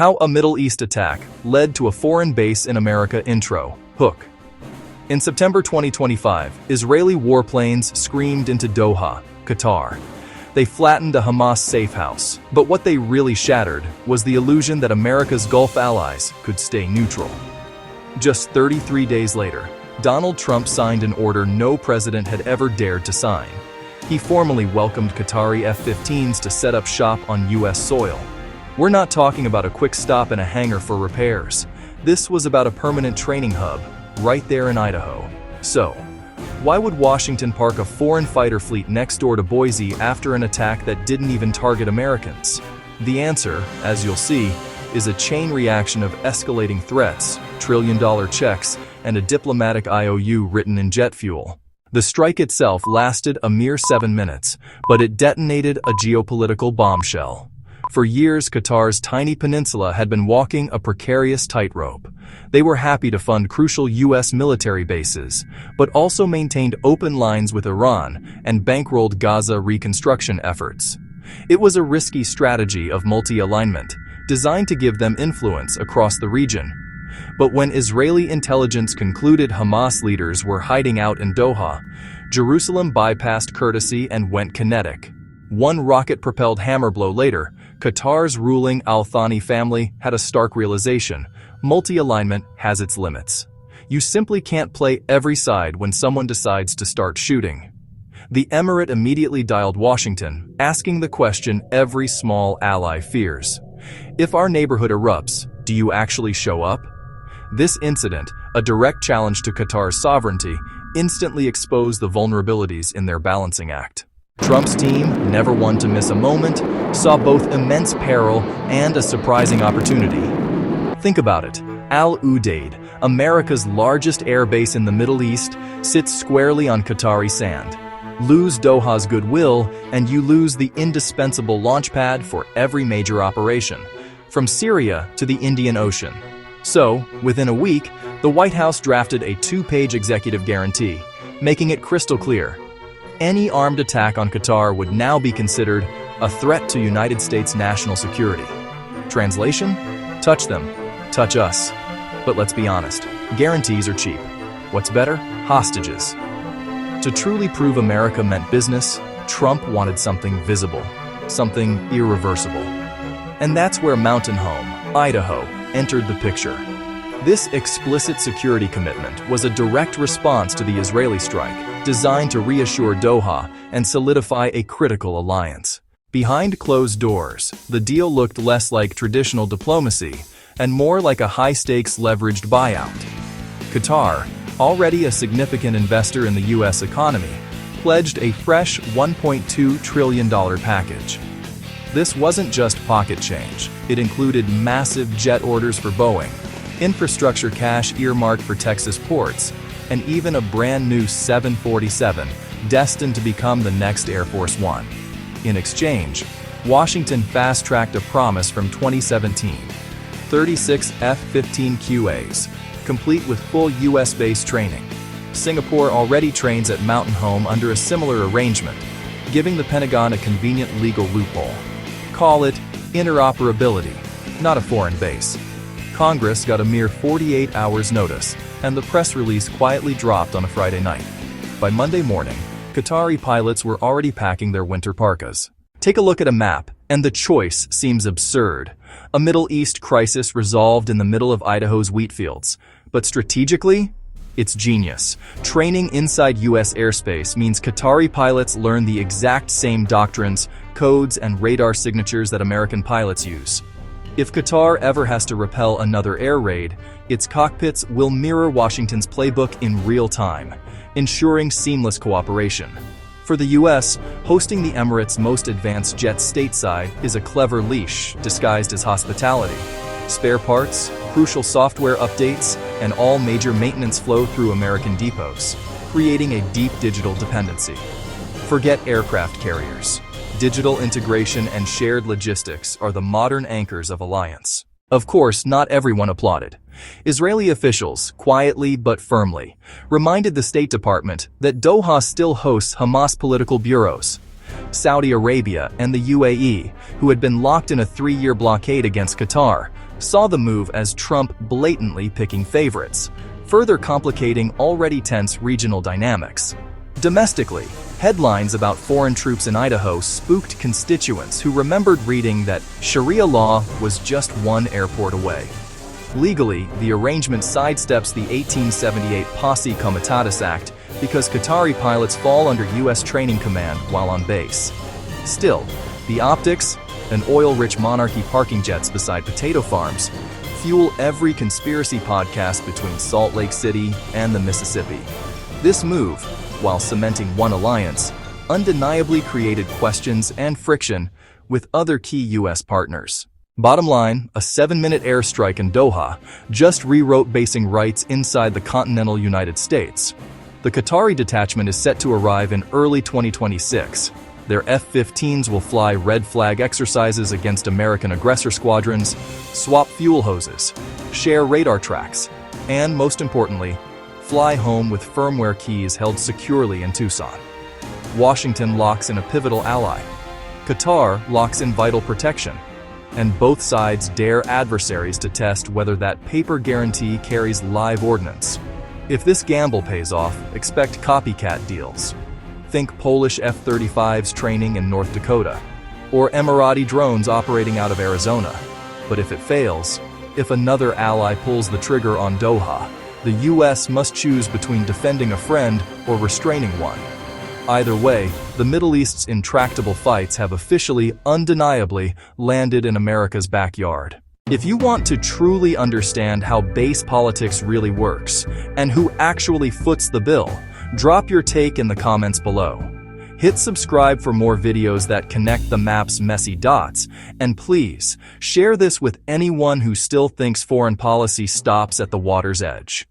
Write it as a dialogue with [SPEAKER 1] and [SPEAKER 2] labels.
[SPEAKER 1] How a Middle East attack led to a foreign base in America intro. Hook. In September 2025, Israeli warplanes screamed into Doha, Qatar. They flattened a Hamas safe house, but what they really shattered was the illusion that America's Gulf allies could stay neutral. Just 33 days later, Donald Trump signed an order no president had ever dared to sign. He formally welcomed Qatari F-15s to set up shop on U.S. soil. We're not talking about a quick stop in a hangar for repairs. This was about a permanent training hub, right there in Idaho. So, why would Washington park a foreign fighter fleet next door to Boise after an attack that didn't even target Americans? The answer, as you'll see, is a chain reaction of escalating threats, trillion-dollar checks, and a diplomatic IOU written in jet fuel. The strike itself lasted a mere 7 minutes, but it detonated a geopolitical bombshell. For years, Qatar's tiny peninsula had been walking a precarious tightrope. They were happy to fund crucial U.S. military bases, but also maintained open lines with Iran and bankrolled Gaza reconstruction efforts. It was a risky strategy of multi-alignment, designed to give them influence across the region. But when Israeli intelligence concluded Hamas leaders were hiding out in Doha, Jerusalem bypassed courtesy and went kinetic. One rocket-propelled hammer blow later, Qatar's ruling Al Thani family had a stark realization: multi-alignment has its limits. You simply can't play every side when someone decides to start shooting. The emirate immediately dialed Washington, asking the question every small ally fears. If our neighborhood erupts, do you actually show up? This incident, a direct challenge to Qatar's sovereignty, instantly exposed the vulnerabilities in their balancing act. Trump's team, never one to miss a moment, saw both immense peril and a surprising opportunity. Think about it. Al Udeid, America's largest air base in the Middle East, sits squarely on Qatari sand. Lose Doha's goodwill, and you lose the indispensable launchpad for every major operation, from Syria to the Indian Ocean. So, within a week, the White House drafted a 2-page executive guarantee, making it crystal clear: any armed attack on Qatar would now be considered a threat to United States national security. Translation? Touch them, touch us. But let's be honest, guarantees are cheap. What's better? Hostages. To truly prove America meant business, Trump wanted something visible, something irreversible. And that's where Mountain Home, Idaho, entered the picture. This explicit security commitment was a direct response to the Israeli strike, designed to reassure Doha and solidify a critical alliance. Behind closed doors, the deal looked less like traditional diplomacy and more like a high-stakes leveraged buyout. Qatar, already a significant investor in the U.S. economy, pledged a fresh $1.2 trillion package. This wasn't just pocket change. It included massive jet orders for Boeing, infrastructure cash earmarked for Texas ports, and even a brand new 747 destined to become the next Air Force One. In exchange, Washington fast-tracked a promise from 2017: 36 F-15 QAs, complete with full U.S.-based training. Singapore already trains at Mountain Home under a similar arrangement, giving the Pentagon a convenient legal loophole. Call it interoperability, not a foreign base. Congress got a mere 48 hours notice, and the press release quietly dropped on a Friday night. By Monday morning, Qatari pilots were already packing their winter parkas. Take a look at a map, and the choice seems absurd. A Middle East crisis resolved in the middle of Idaho's wheat fields. But strategically, it's genius. Training inside U.S. airspace means Qatari pilots learn the exact same doctrines, codes, and radar signatures that American pilots use. If Qatar ever has to repel another air raid, its cockpits will mirror Washington's playbook in real time, ensuring seamless cooperation. For the U.S., hosting the Emirates' most advanced jets stateside is a clever leash disguised as hospitality. Spare parts, crucial software updates, and all major maintenance flow through American depots, creating a deep digital dependency. Forget aircraft carriers. Digital integration and shared logistics are the modern anchors of alliance. Of course, not everyone applauded. Israeli officials, quietly but firmly, reminded the State Department that Doha still hosts Hamas political bureaus. Saudi Arabia and the UAE, who had been locked in a 3-year blockade against Qatar, saw the move as Trump blatantly picking favorites, further complicating already tense regional dynamics. Domestically, headlines about foreign troops in Idaho spooked constituents who remembered reading that Sharia law was just one airport away. Legally, the arrangement sidesteps the 1878 Posse Comitatus Act because Qatari pilots fall under U.S. training command while on base. Still, the optics, and oil-rich monarchy parking jets beside potato farms, fuel every conspiracy podcast between Salt Lake City and the Mississippi. This move, while cementing one alliance, undeniably created questions and friction with other key U.S. partners. Bottom line, a 7-minute airstrike in Doha just rewrote basing rights inside the continental United States. The Qatari detachment is set to arrive in early 2026. Their F-15s will fly red flag exercises against American aggressor squadrons, swap fuel hoses, share radar tracks, and most importantly, fly home with firmware keys held securely in Tucson. Washington locks in a pivotal ally. Qatar locks in vital protection. And both sides dare adversaries to test whether that paper guarantee carries live ordnance. If this gamble pays off, expect copycat deals. Think Polish F-35s training in North Dakota, or Emirati drones operating out of Arizona. But if it fails, if another ally pulls the trigger on Doha, the U.S. must choose between defending a friend or restraining one. Either way, the Middle East's intractable fights have officially, undeniably, landed in America's backyard. If you want to truly understand how base politics really works, and who actually foots the bill, drop your take in the comments below. Hit subscribe for more videos that connect the map's messy dots, and please, share this with anyone who still thinks foreign policy stops at the water's edge.